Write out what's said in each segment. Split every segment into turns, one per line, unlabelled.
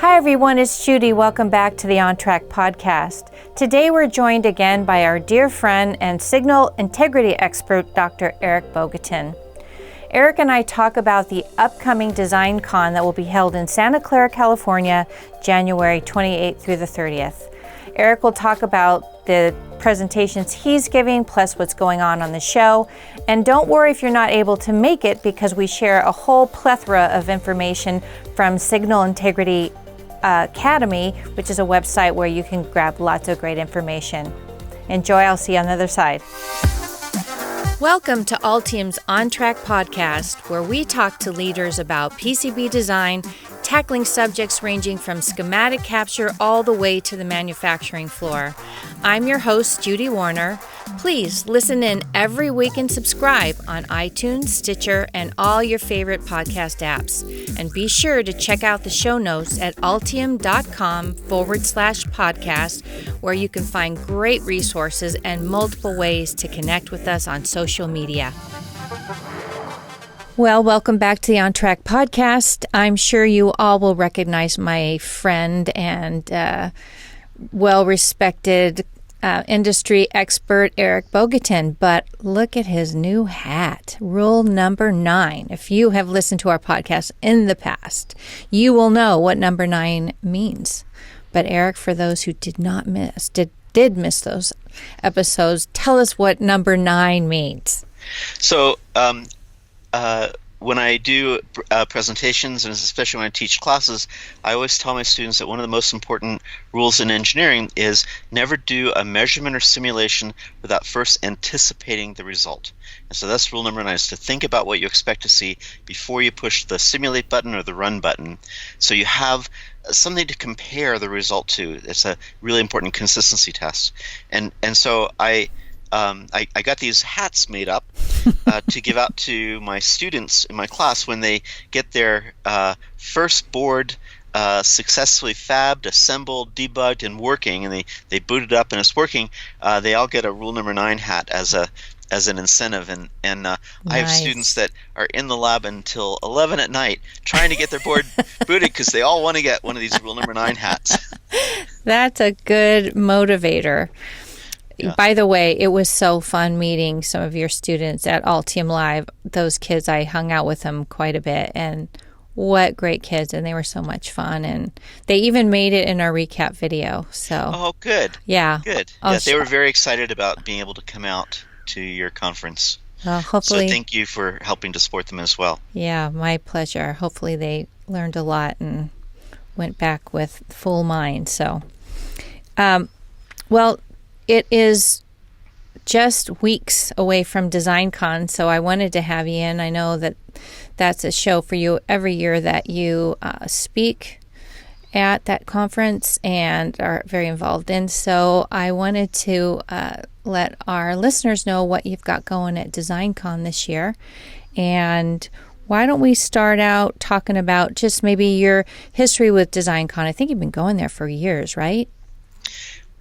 Hi everyone, it's Judy. Welcome back to the OnTrack podcast. Today we're joined again by our dear friend and signal integrity expert, Dr. Eric Bogatin. Eric and I talk about the upcoming DesignCon that will be held in Santa Clara, California, January 28th through the 30th. Eric will talk about the presentations he's giving, plus what's going on the show. And don't worry if you're not able to make it, because we share a whole plethora of information from Signal Integrity Academy, which is a website where you can grab lots of great information. Enjoy. I'll see you on the other side. Welcome to Altium's OnTrack podcast, where we talk to leaders about PCB design, tackling subjects ranging from schematic capture all the way to the manufacturing floor. I'm your host, Judy Warner. Please listen in every week and subscribe on iTunes, Stitcher, and all your favorite podcast apps. And be sure to check out the show notes at altium.com/podcast, where you can find great resources and multiple ways to connect with us on social media. Well, welcome back to the OnTrack podcast. I'm sure you all will recognize my friend and well-respected industry expert, Eric Bogatin, but look at his new hat. Rule number 9. If you have listened to our podcast in the past, you will know what number 9 means. But Eric, for those who did miss those episodes, tell us what number 9 means.
So, when I do presentations, and especially when I teach classes, I always tell my students that one of the most important rules in engineering is never do a measurement or simulation without first anticipating the result. And so that's rule number 9, is to think about what you expect to see before you push the simulate button or the run button, so you have something to compare the result to. It's a really important consistency test. And so I got these hats made up to give out to my students in my class when they get their first board successfully fabbed, assembled, debugged, and working, and they boot it up and it's working. They all get a rule number 9 hat as an incentive, and nice. I have students that are in the lab until 11 at night trying to get their board booted because they all want to get one of these rule number 9 hats.
That's a good motivator. Yeah. By the way, it was so fun meeting some of your students at Altium Live. Those kids, I hung out with them quite a bit, and what great kids, and they were so much fun, and they even made it in our recap video. So,
oh, good.
Yeah.
Good. Yeah, they were very excited about being able to come out to your conference.
Hopefully.
So thank you for helping to support them as well.
Yeah, my pleasure. Hopefully they learned a lot and went back with full mind. So, well, it is just weeks away from DesignCon, so I wanted to have you in. I know that that's a show for you every year that you speak at that conference and are very involved in. So I wanted to let our listeners know what you've got going at DesignCon this year. And why don't we start out talking about just maybe your history with DesignCon? I think you've been going there for years, right?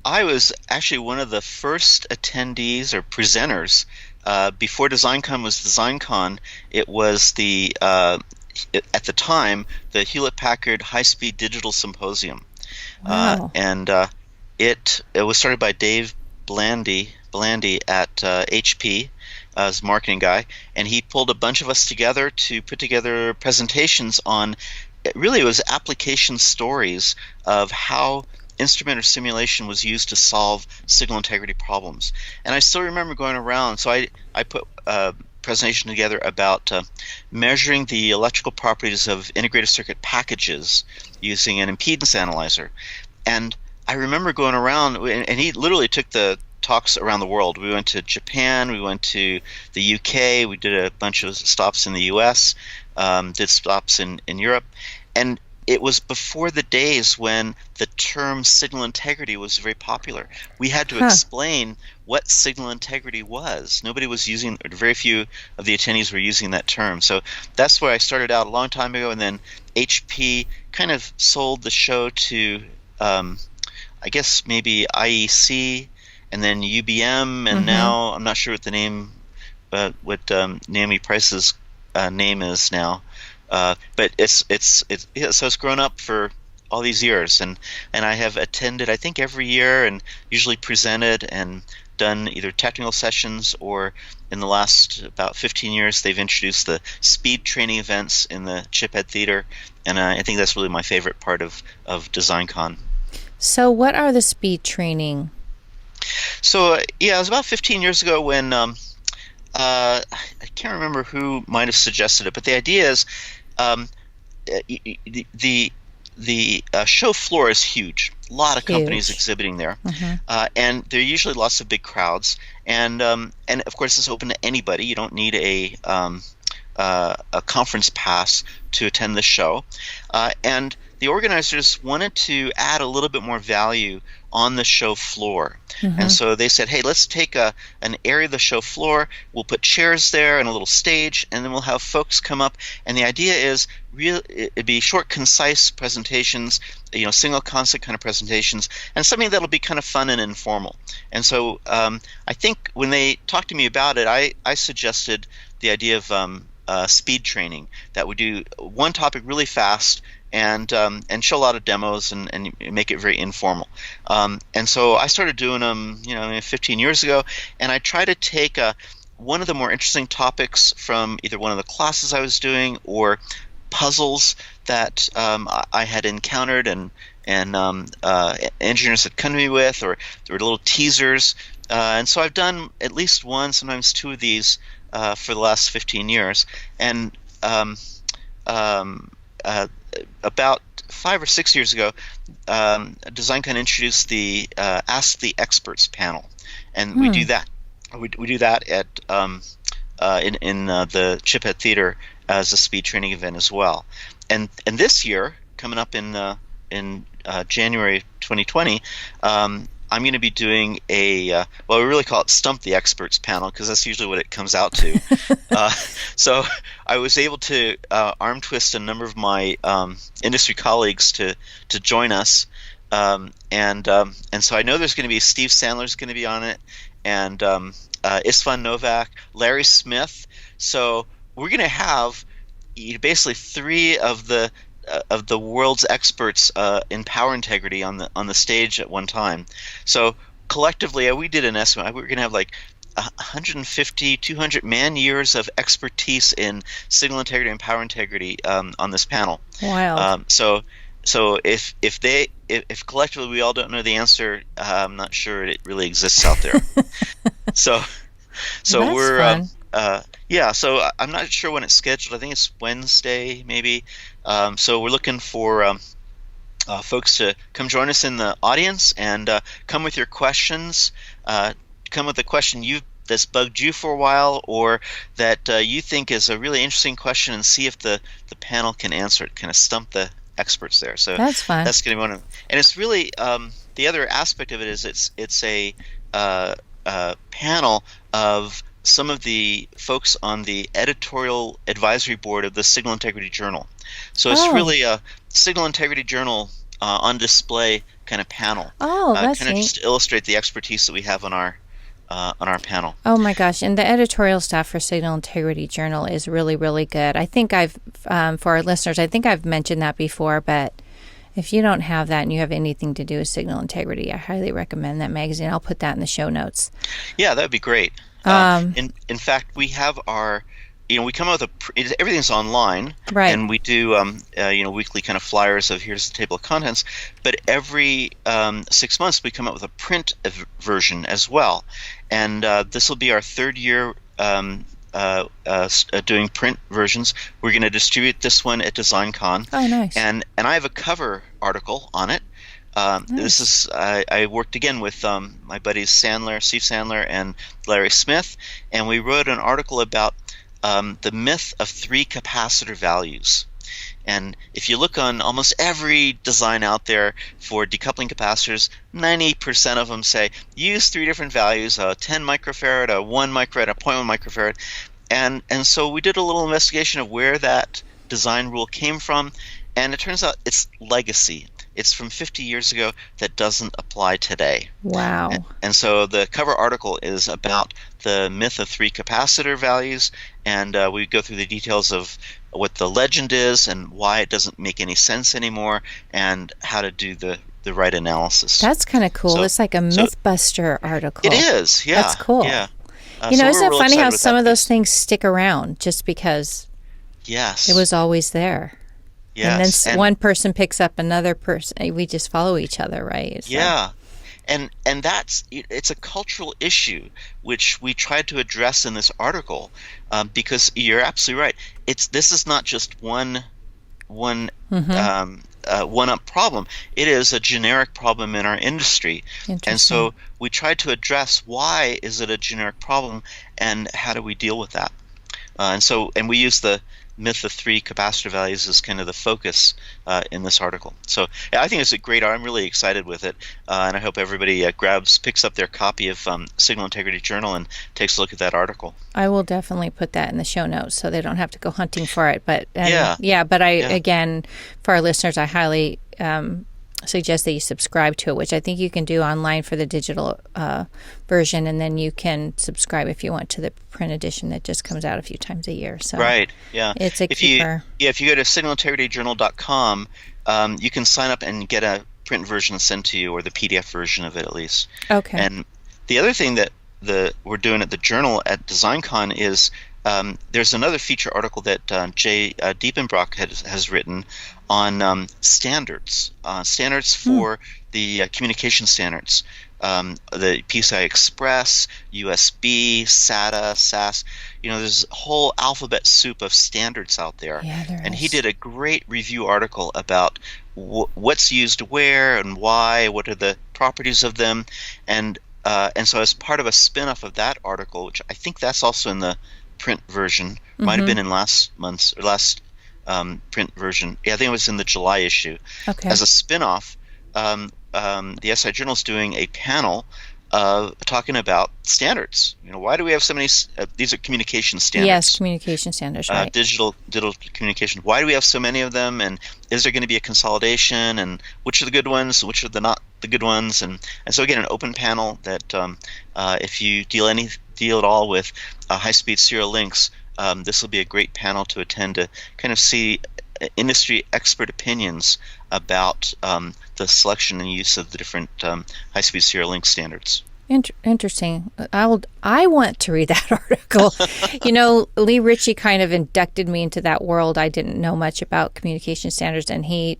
I was actually one of the first attendees or presenters. Before DesignCon was DesignCon, it was at the time, the Hewlett-Packard High-Speed Digital Symposium.
Wow.
And it was started by Dave Blandy at HP as marketing guy, and he pulled a bunch of us together to put together presentations on, it was application stories of how instrument or simulation was used to solve signal integrity problems. And I still remember going around, so I put a presentation together about measuring the electrical properties of integrated circuit packages using an impedance analyzer. And I remember going around, and he literally took the talks around the world. We went to Japan, we went to the UK, we did a bunch of stops in the US, did stops in Europe, and it was before the days when the term signal integrity was very popular. We had to explain what signal integrity was. Nobody was using, or very few of the attendees were using that term. So that's where I started out a long time ago, and then HP kind of sold the show to, I guess maybe IEC, and then UBM, and now I'm not sure what the name, what Naomi Price's name is now. But so it's grown up for all these years, and I have attended, I think, every year, and usually presented and done either technical sessions, or in the last about 15 years they've introduced the speed training events in the Chiphead Theater, and I think that's really my favorite part of DesignCon.
So what are the speed training?
So yeah, it was about 15 years ago when I can't remember who might have suggested it, but the idea is the show floor is huge. A lot of companies exhibiting there, and there are usually lots of big crowds. And of course, it's open to anybody. You don't need a conference pass to attend the show. And the organizers wanted to add a little bit more value on the show floor. And so they said, hey, let's take an area of the show floor, we'll put chairs there and a little stage, and then we'll have folks come up. And the idea is it'd be short, concise presentations, single concept kind of presentations, and something that'll be kind of fun and informal. And so I think when they talked to me about it, I suggested the idea of speed training, that we do one topic really fast and show a lot of demos and make it very informal. And so I started doing them 15 years ago, and I try to take one of the more interesting topics from either one of the classes I was doing or puzzles that I had encountered and engineers had come to me with, or there were little teasers. And so I've done at least one, sometimes two of these for the last 15 years. And about 5 or 6 years ago, DesignCon introduced the Ask the Experts panel, and we do that. We do that at in the Chiphead Theater as a speed training event as well. And this year, coming up in January 2020, I'm going to be doing we really call it Stump the Experts panel, because that's usually what it comes out to. So I was able to arm twist a number of my industry colleagues to join us, and so I know there's going to be Steve Sandler's going to be on it, and Istvan Novak, Larry Smith. So we're going to have basically three of the world's experts in power integrity on the stage at one time. So collectively, we did an estimate. We're going to have like 150, 200 man years of expertise in signal integrity and power integrity on this panel.
Wow.
So if collectively we all don't know the answer, I'm not sure it really exists out there. So
That's
we're
fun.
so I'm not sure when it's scheduled. I think it's Wednesday, maybe. So we're looking for folks to come join us in the audience and come with your questions. Come with a question that's bugged you for a while, or that you think is a really interesting question, and see if the panel can answer it. Kind of stump the experts there. So
that's fun.
That's going to be one of them. And it's really the other aspect of it is it's a panel of some of the folks on the editorial advisory board of the Signal Integrity Journal. So it's really a Signal Integrity Journal on display kind of panel.
That's
kind of
neat.
just to illustrate the expertise that we have on our panel.
Oh my gosh, and the editorial staff for Signal Integrity Journal is really, really good. I think I've, for our listeners, I think I've mentioned that before, but if you don't have that and you have anything to do with signal integrity, I highly recommend that magazine. I'll put that in the show notes.
Yeah, that would be great. In fact, we have our, we come up with everything's online,
right?
And we do, weekly kind of flyers of here's the table of contents. But every 6 months we come up with a print version as well, and this will be our third year doing print versions. We're going to distribute this one at DesignCon.
Oh, nice.
And I have a cover article on it. Nice. This is I worked again with my buddies Steve Sandler, and Larry Smith, and we wrote an article about the myth of 3 capacitor values. And if you look on almost every design out there for decoupling capacitors, 90% of them say use 3 different values: a 10 microfarad, a 1 microfarad, a 0.1 microfarad. And so we did a little investigation of where that design rule came from, and it turns out it's legacy. It's from 50 years ago that doesn't apply today.
Wow.
And so the cover article is about the myth of 3 capacitor values, and we go through the details of what the legend is and why it doesn't make any sense anymore, and how to do the right analysis.
That's kind of cool.
So-
It's like a
so-
Mythbuster article.
It is, yeah.
That's cool.
Yeah.
You know,
so
isn't
we're
it
real
funny
excited
how
with
some
that
of those
piece.
things stick around just because
Yes.
it was always there?
Yes.
And then one person picks up another person. We just follow each other, right? So-
Yeah. And it's a cultural issue which we tried to address in this article, because you're absolutely right. This is not just one one-up problem. It is a generic problem in our industry, and so we tried to address why is it a generic problem and how do we deal with that. And we use the myth of 3 capacitor values as kind of the focus in this article. So I think it's a great. I'm really excited with it, and I hope everybody picks up their copy of Signal Integrity Journal and takes a look at that article.
I will definitely put that in the show notes so they don't have to go hunting for it. But again, for our listeners, I highly suggest that you subscribe to it, which I think you can do online for the digital version, and then you can subscribe if you want to the print edition that just comes out a few times a year. So
right, yeah,
it's a keeper.
If you go to signalintegrityjournal.com, you can sign up and get a print version sent to you, or the PDF version of it at least.
Okay.
And the other thing that we're doing at the journal at DesignCon is there's another feature article that Jay Diepenbrock has written on standards for the communication standards, the PCI Express, USB, SATA, SAS. There's a whole alphabet soup of standards out there.
Yeah, there
and
is.
he did a great review article about what's used where and why, what are the properties of them, and so as part of a spin-off of that article, which I think that's also in the print version, might have been in last print version. Yeah, I think it was in the July issue.
Okay.
As a spin-off, the SI Journal is doing a panel talking about standards. Why do we have so many? These are communication standards.
Yes, communication standards, right?
Digital communication. Why do we have so many of them? And is there going to be a consolidation? And which are the good ones? Which are the not the good ones? And so again, an open panel that if you deal at all with high-speed serial links, this will be a great panel to attend to kind of see industry expert opinions about the selection and use of the different high-speed serial link standards.
Interesting. I want to read that article. Lee Ritchie kind of inducted me into that world. I didn't know much about communication standards, and he,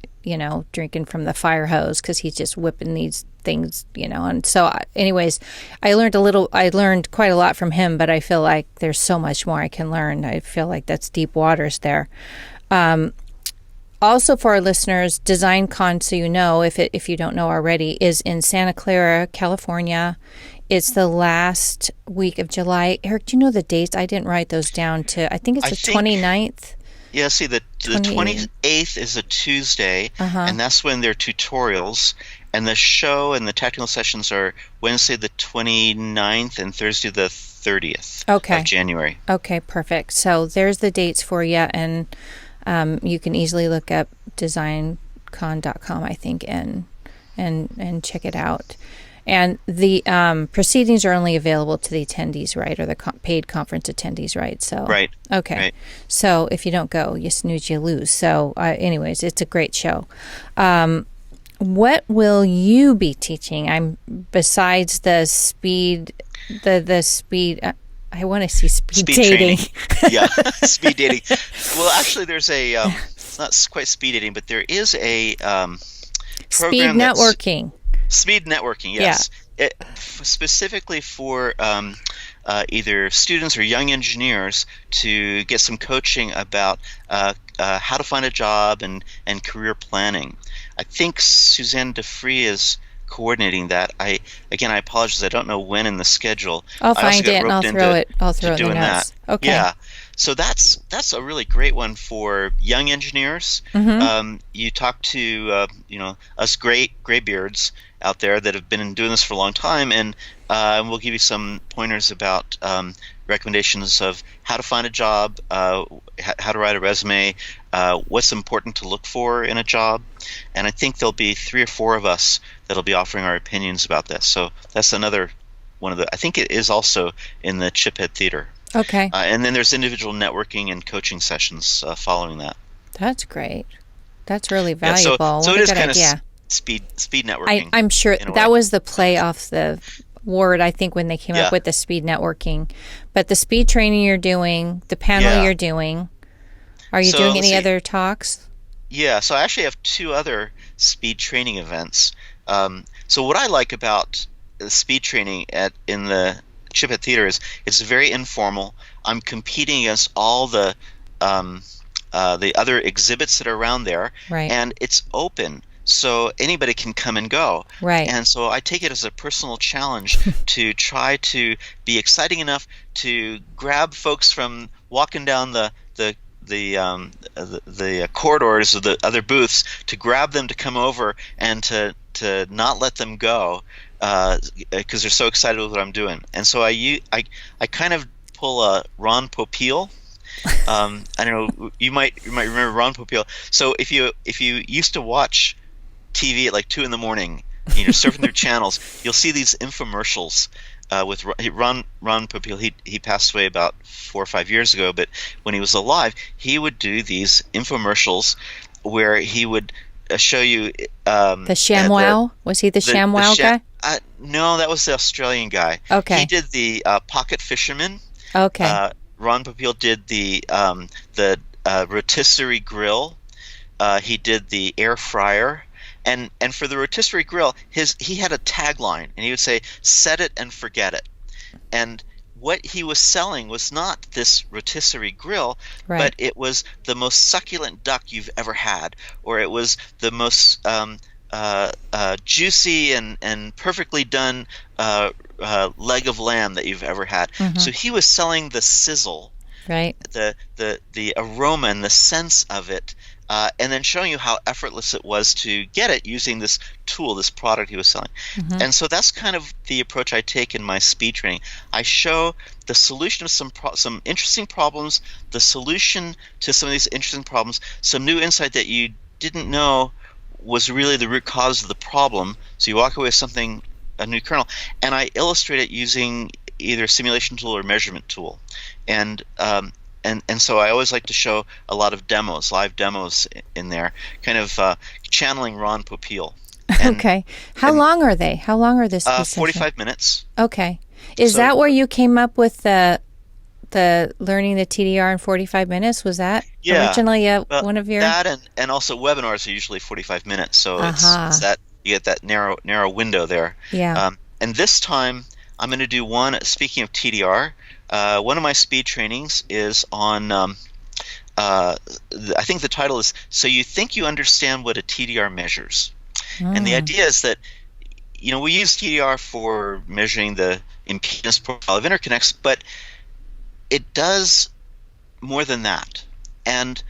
drinking from the fire hose because he's just whipping these things, And so, anyways, I learned quite a lot from him, but I feel like there's so much more I can learn. I feel like that's deep waters there. Also, for our listeners, DesignCon, so if you don't know already, is in Santa Clara, California. It's the last week of July. Eric, do you know the dates? I didn't write those down. I think it's the 29th.
Yeah, see, the 28th is a Tuesday, and that's when there are tutorials. And the show and the technical sessions are Wednesday the 29th and Thursday the 30th of January. Okay,
perfect. So there's the dates for you, and you can easily look up designcon.com, I think, and check it out. And the proceedings are only available to the attendees, right, or the paid conference attendees, right? So
right.
Okay.
Right.
So if you don't go, you snooze, you lose. So, anyways, it's a great show. What will you be teaching? Besides the speed, the speed. I want to see speed dating.
Yeah, speed dating. Well, actually, there's it's not quite speed dating, but there is a program
speed networking.
Speed networking, yes. Yeah. Specifically for either students or young engineers to get some coaching about how to find a job and career planning. I think Suzanne DeFree is coordinating that. I apologize. I don't know when in the schedule.
I'll find it and I'll throw it in the notes. Okay.
Yeah. So that's a really great one for young engineers.
Mm-hmm.
You talk to us graybeards out there that have been doing this for a long time, and we'll give you some pointers about recommendations of how to find a job, how to write a resume, what's important to look for in a job, and I think there'll be 3 or 4 of us that'll be offering our opinions about this. So that's another one of the. I think it is also in the Chiphead Theater.
Okay.
And then there's individual networking and coaching sessions following that.
That's great. That's really
Yeah, so
valuable.
so
What
it
a
is
good
kind of
idea.
speed networking.
I'm sure
in a
that
way.
was the play off the word, I think, when they came
Yeah.
up with the speed networking. But the speed training you're doing, the panel
Yeah.
you're doing, are you
So,
doing
let's
any
see.
other talks?
Yeah, so I actually have two other speed training events. So what I like about the speed training in the Chiphead Theater is it's very informal. I'm competing against all the other exhibits that are around there,
Right.
and it's open, so anybody can come and go.
Right.
And so I take it as a personal challenge to try to be exciting enough to grab folks from walking down the corridors of the other booths, to grab them to come over and to not let them go because they're so excited with what I'm doing. And so I kind of pull a Ron Popeil. I don't know, you might remember Ron Popeil. So if you used to watch TV at like 2 a.m, surfing through channels, you'll see these infomercials with Ron Popeil. He passed away about 4 or 5 years ago, but when he was alive, he would do these infomercials where he would show you
The ShamWow? Was he the ShamWow guy?
No, that was the Australian guy.
Okay.
He did the Pocket Fisherman.
Okay.
Ron Popeil did the rotisserie grill. He did the air fryer. And for the rotisserie grill, he had a tagline, and he would say, "Set it and forget it." And what he was selling was not this rotisserie grill,
Right.
but it was the most succulent duck you've ever had, or it was the most juicy and perfectly done leg of lamb that you've ever had.
Mhm.
So he was selling the sizzle,
Right.
the aroma and the sense of it, and then showing you how effortless it was to get it using this tool, this product he was selling.
Mhm.
And so that's kind of the approach I take in my speed training. I show the solution of some interesting problems, the solution to some of these interesting problems, some new insight that you didn't know was really the root cause of the problem. So you walk away with something, a new kernel, and I illustrate it using either a simulation tool or measurement tool. And so I always like to show a lot of demos, live demos in there, kind of channeling Ron Popeil.
Okay. How long are they? How long are this?
45 minutes.
Okay. Is
So-
that where you came up with the learning the TDR in 45 minutes? Was that originally one of your?
That and also webinars are usually 45 minutes, so
Uh-huh.
it's that you get that narrow window there.
Yeah.
And this time I'm going to do one. Speaking of TDR, one of my speed trainings is on. I think the title is "So You Think You Understand What a TDR Measures," and the idea is that we use TDR for measuring the impedance profile of interconnects, but it does more than that, and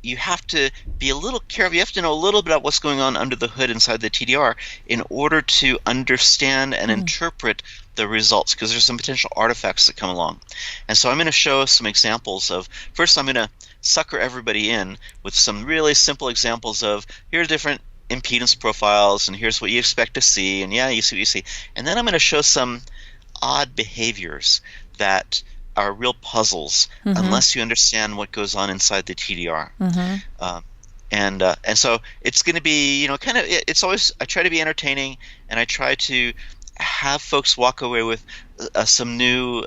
you have to be a little careful. You have to know a little bit about what's going on under the hood inside the TDR in order to understand and interpret the results, because there's some potential artifacts that come along. And so I'm going to show some examples of, first I'm going to sucker everybody in with some really simple examples of, here are different impedance profiles, and here's what you expect to see, and you see what you see. And then I'm going to show some odd behaviors that are real puzzles unless you understand what goes on inside the TDR. And so it's going to be, kind of, it's always, I try to be entertaining, and I try to have folks walk away with some new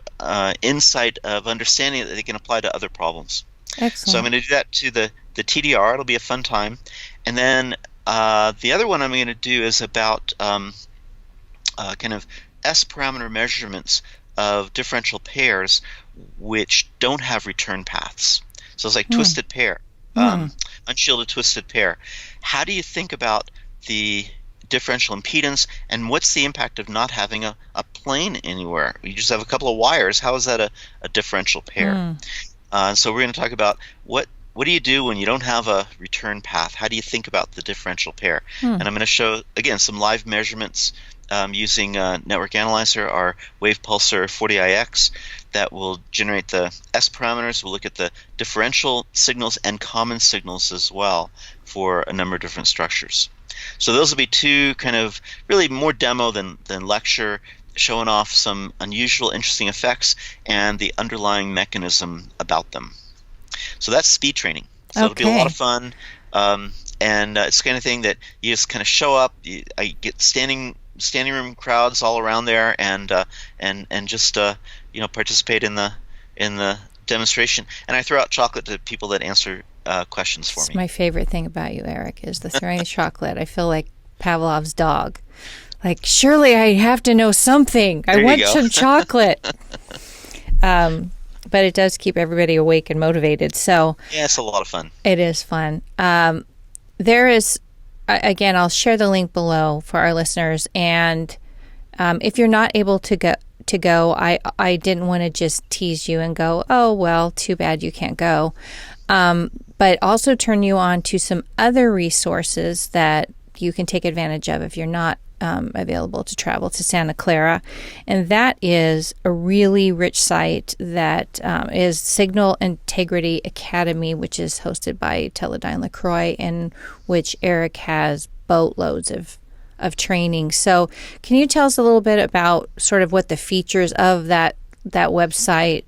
insight of understanding that they can apply to other problems.
Excellent.
So I'm going to do that to the TDR. It'll be a fun time. And then the other one I'm going to do is about kind of S-parameter measurements of differential pairs which don't have return paths. So it's like twisted pair, unshielded twisted pair. How do you think about the differential impedance, and what's the impact of not having a plane anywhere? You just have a couple of wires. How is that a differential pair? So we're going to talk about what do you do when you don't have a return path? How do you think about the differential pair? And I'm going to show, again, some live measurements using Network Analyzer, our Wave Pulsar 40IX, that will generate the S parameters. We'll look at the differential signals and common signals as well for a number of different structures. So those will be two kind of really more demo than lecture, showing off some unusual, interesting effects and the underlying mechanism about them. So that's speed training. So it'll be a lot of fun, and it's the kind of thing that you just kind of show up. I get standing room crowds all around there, and just participate in the demonstration. And I throw out chocolate to people that answer questions for me.
It's my favorite thing about you, Eric, is the throwing of chocolate. I feel like Pavlov's dog. Like, surely I have to know something. I want some chocolate. But it does keep everybody awake and motivated. So
yeah, it's a lot of fun.
It is fun. There is, again, I'll share the link below for our listeners. And if you're not able to go, I didn't want to just tease you and go, oh, well, too bad you can't go. But also turn you on to some other resources that you can take advantage of if you're not available to travel to Santa Clara. And that is a really rich site that is Signal Integrity Academy, which is hosted by Teledyne LaCroix, in which Eric has boatloads of training. So can you tell us a little bit about sort of what the features of that website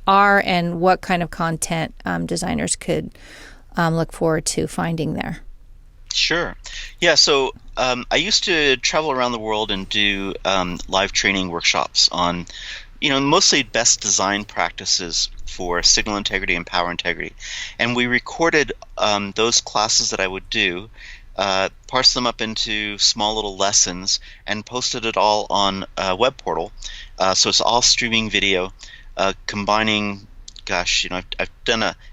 are and what kind of content designers could look forward to finding there?
Sure. Yeah, so I used to travel around the world and do live training workshops on, mostly best design practices for signal integrity and power integrity. And we recorded those classes that I would do, parsed them up into small little lessons, and posted it all on a web portal. So it's all streaming video, combining. Gosh, I've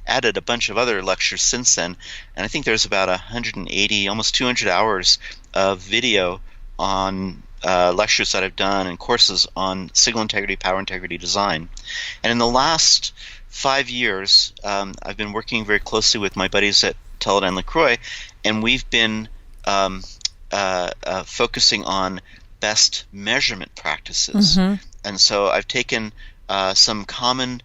added a bunch of other lectures since then, and I think there's about 180, almost 200 hours of video on lectures that I've done and courses on signal integrity, power integrity design. And in the last 5 years, I've been working very closely with my buddies at Teledyne LaCroix, and we've been focusing on best measurement practices. Mm-hmm. And so I've taken some common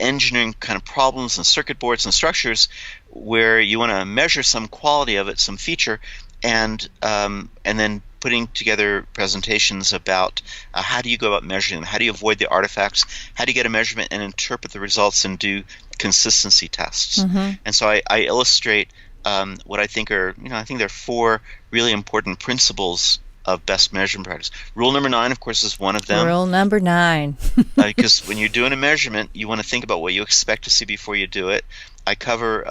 engineering kind of problems and circuit boards and structures where you want to measure some quality of it, some feature, and then putting together presentations about how do you go about measuring them, how do you avoid the artifacts, how do you get a measurement and interpret the results and do consistency tests. Mm-hmm. And so I illustrate what I think are, I think there are 4 really important principles of best measurement practice. Rule number 9, of course, is one of them.
Rule number 9.
Because when you're doing a measurement, you want to think about what you expect to see before you do it. I cover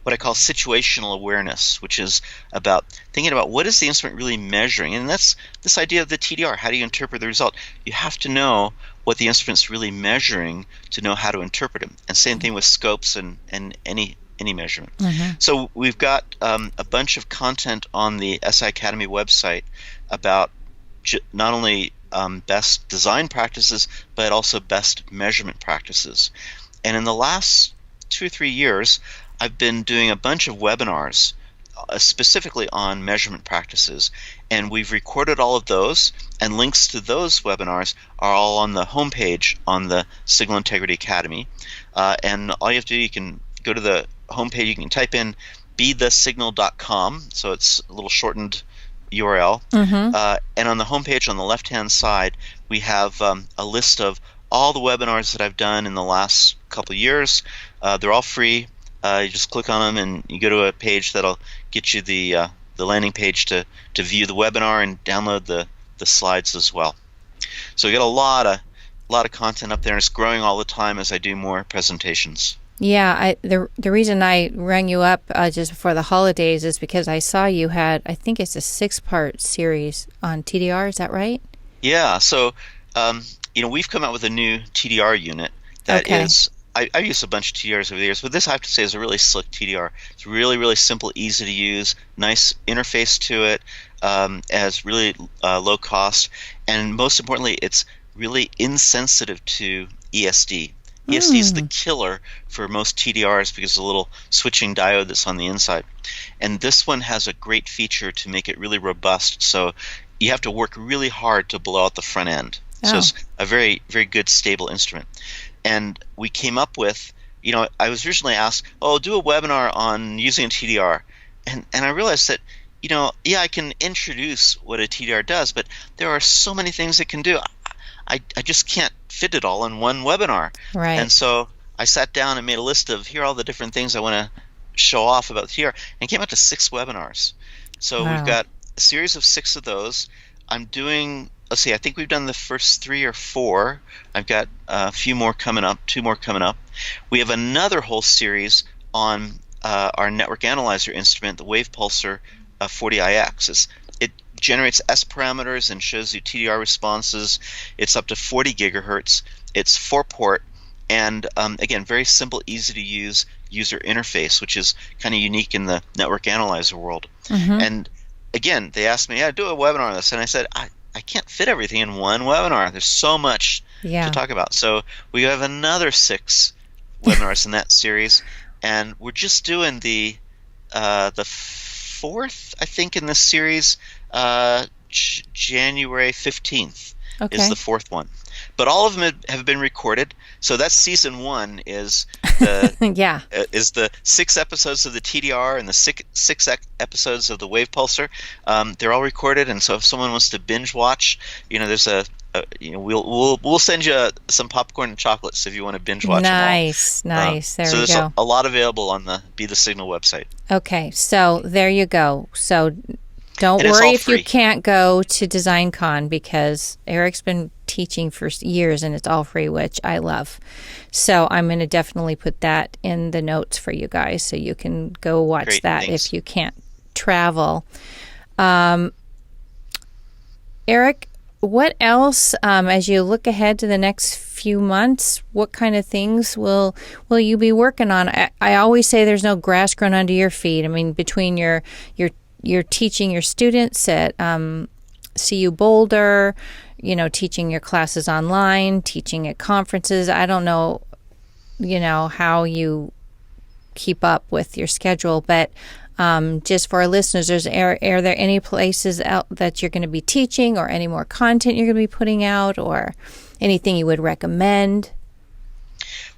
what I call situational awareness, which is about thinking about what is the instrument really measuring. And that's this idea of the TDR. How do you interpret the result? You have to know what the instrument's really measuring to know how to interpret them. And same thing with scopes and any measurement. Mm-hmm. So we've got a bunch of content on the SI Academy website about not only best design practices, but also best measurement practices. And in the last 2 or 3 years, I've been doing a bunch of webinars specifically on measurement practices. And we've recorded all of those, and links to those webinars are all on the homepage on the Signal Integrity Academy. And all you have to do, you can go to the homepage, you can type in bethesignal.com, so it's a little shortened URL. Mm-hmm. And on the homepage on the left-hand side, we have a list of all the webinars that I've done in the last couple of years. They're all free. You just click on them and you go to a page that'll get you the landing page to view the webinar and download the slides as well. So we got a lot of content up there, and it's growing all the time as I do more presentations.
Yeah, the reason I rang you up just before the holidays is because I saw you had, I think it's a 6-part series on TDR. Is that right? Yeah.
So, we've come out with a new TDR unit that is. I've used a bunch of TDRs over the years, but this I have to say is a really slick TDR. It's really, really simple, easy to use, nice interface to it, has really low cost, and most importantly, it's really insensitive to ESD. ESD is the killer for most TDRs because of the little switching diode that's on the inside. And this one has a great feature to make it really robust, so you have to work really hard to blow out the front end. Oh. So it's a very, very good, stable instrument. And we came up with, I was originally asked, do a webinar on using a TDR. And I realized that, yeah, I can introduce what a TDR does, but there are so many things it can do. I just can't fit it all in one webinar.
Right.
And so I sat down and made a list of here are all the different things I want to show off about TDR, and came up to 6 webinars. So we've
Wow.
got a series of 6 of those. I'm doing, let's see, I think we've done the first 3 or 4. I've got a few more coming up, 2 more coming up. We have another whole series on our network analyzer instrument, the Wave Pulsar 40IX. It generates S parameters and shows you TDR responses. It's up to 40 gigahertz. It's 4-port, and again, very simple, easy to use user interface, which is kind of unique in the network analyzer world.
Mm-hmm.
And again, they asked me, "Yeah, do a webinar on this," and I said, I can't fit everything in one webinar. There's so much to talk about. So we have another 6 webinars in that series, and we're just doing the 4th, I think, in this series. January 15th is the 4th one. But all of them have been recorded. So that's season 1 is the 6 episodes of the TDR and the 6 episodes of the Wave Pulsar. They're all recorded, and so if someone wants to binge watch, there's we'll send you some popcorn and chocolates if you want to binge watch them all.
Nice. There we go.
So there's a lot available on the Be the Signal website.
Okay, so there you go. So don't
And
worry if
free.
you can't go to DesignCon, because Eric's been teaching for years and it's all free, which I love. So I'm going to definitely put that in the notes for you guys so you can go watch
Great,
that
thanks.
if you can't travel. Eric, what else, as you look ahead to the next few months, what kind of things will you be working on? I always say there's no grass growing under your feet. I mean, between you're teaching your students at CU Boulder, teaching your classes online, teaching at conferences. I don't know, how you keep up with your schedule, but just for our listeners, are there any places out that you're going to be teaching, or any more content you're going to be putting out, or anything you would recommend?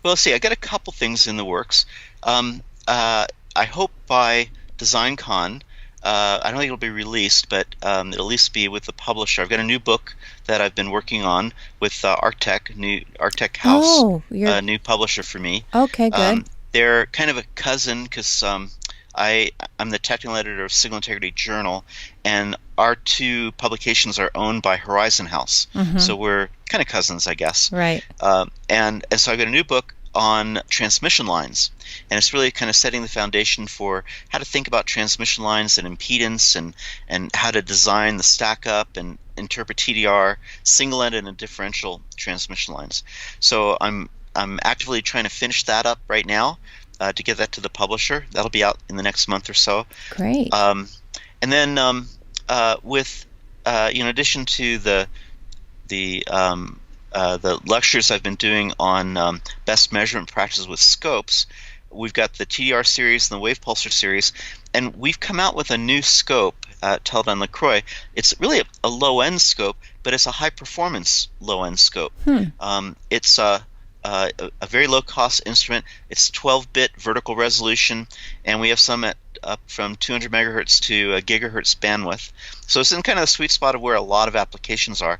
Well, see, I got a couple things in the works. I hope by DesignCon, I don't think it'll be released, but it'll at least be with the publisher. I've got a new book that I've been working on with Arctech House, a new publisher for me.
Okay, good.
They're kind of a cousin, because I'm the technical editor of Signal Integrity Journal, and our 2 publications are owned by Horizon House.
Mm-hmm.
So we're kind of cousins, I guess.
Right.
And so I've got a new book on transmission lines, and it's really kind of setting the foundation for how to think about transmission lines and impedance, and how to design the stack up and interpret TDR, single-ended and differential transmission lines. So I'm actively trying to finish that up right now to get that to the publisher. That'll be out in the next month or so.
Great.
And then in addition to the lectures I've been doing on best measurement practices with scopes, we've got the TDR series and the Wave Pulsar series, and we've come out with a new scope at Teledyne LaCroix. It's really a low-end scope, but it's a high-performance low-end scope. It's a very low-cost instrument. It's 12-bit vertical resolution, and we have some at up from 200 megahertz to a gigahertz bandwidth. So it's in kind of the sweet spot of where a lot of applications are.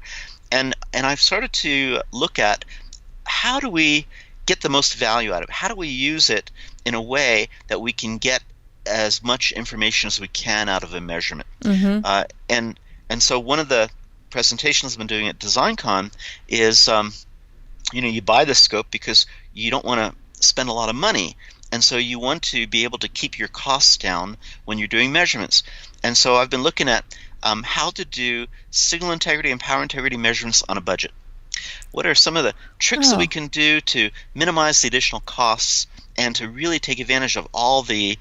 And I've started to look at how do we get the most value out of it? How do we use it in a way that we can get as much information as we can out of a measurement? Mm-hmm. And so one of the presentations I've been doing at DesignCon is you buy the scope because you don't want to spend a lot of money, and so you want to be able to keep your costs down when you're doing measurements. And so I've been looking at how to do signal integrity and power integrity measurements on a budget. What are some of the tricks that we can do to minimize the additional costs and to really take advantage of all the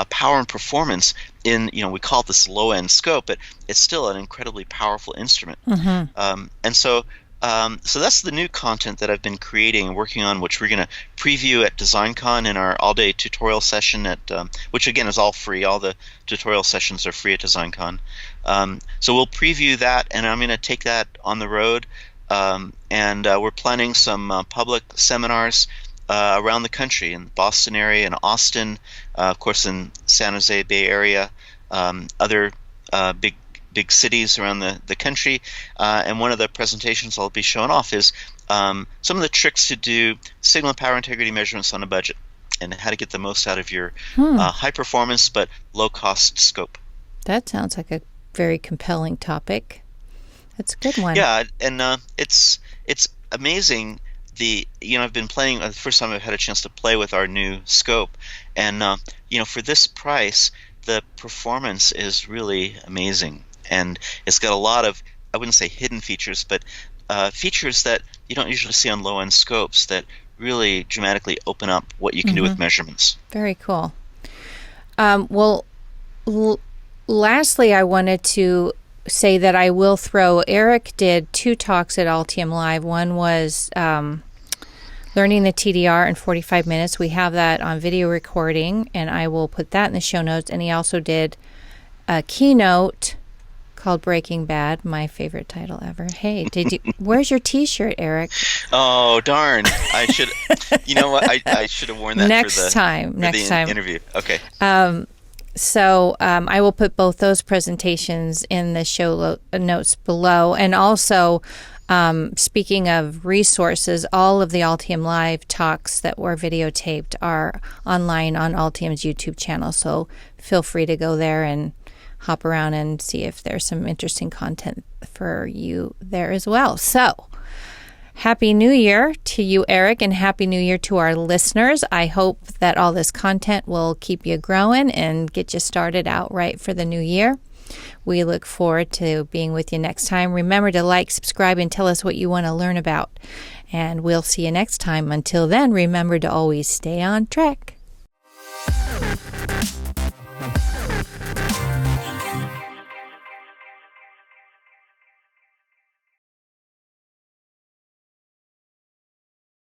power and performance in, we call it this low-end scope, but it's still an incredibly powerful instrument. Mm-hmm. And so that's the new content that I've been creating and working on, which we're going to preview at DesignCon in our all-day tutorial session, which again is all free. All the tutorial sessions are free at DesignCon. So we'll preview that, and I'm going to take that on the road. And we're planning some public seminars around the country, in the Boston area, in Austin, of course in San Jose Bay Area, other big cities around the country. And one of the presentations I'll be showing off is some of the tricks to do signal and power integrity measurements on a budget, and how to get the most out of your high performance but low cost scope.
That sounds like a very compelling topic. That's a good one.
Yeah, and it's amazing. I've been playing, the first time I've had a chance to play with our new scope, and for this price, the performance is really amazing, and it's got a lot of, I wouldn't say hidden features, but features that you don't usually see on low-end scopes that really dramatically open up what you can do with measurements.
Very cool. Lastly, I wanted to say that I will throw, Eric did 2 talks at Altium Live. One was learning the TDR in 45 minutes. We have that on video recording, and I will put that in the show notes. And he also did a keynote called Breaking Bad, my favorite title ever. Hey, where's your t-shirt, Eric?
Oh, darn. I should, you know what? I should have worn that
next
for the interview. Okay.
So I will put both those presentations in the show notes below. And also, speaking of resources, all of the Altium Live talks that were videotaped are online on Altium's YouTube channel. So feel free to go there and hop around and see if there's some interesting content for you there as well. So Happy New Year to you, Eric, and Happy New Year to our listeners. I hope that all this content will keep you growing and get you started out right for the new year. We look forward to being with you next time. Remember to like, subscribe, and tell us what you want to learn about. And we'll see you next time. Until then, remember to always stay on track.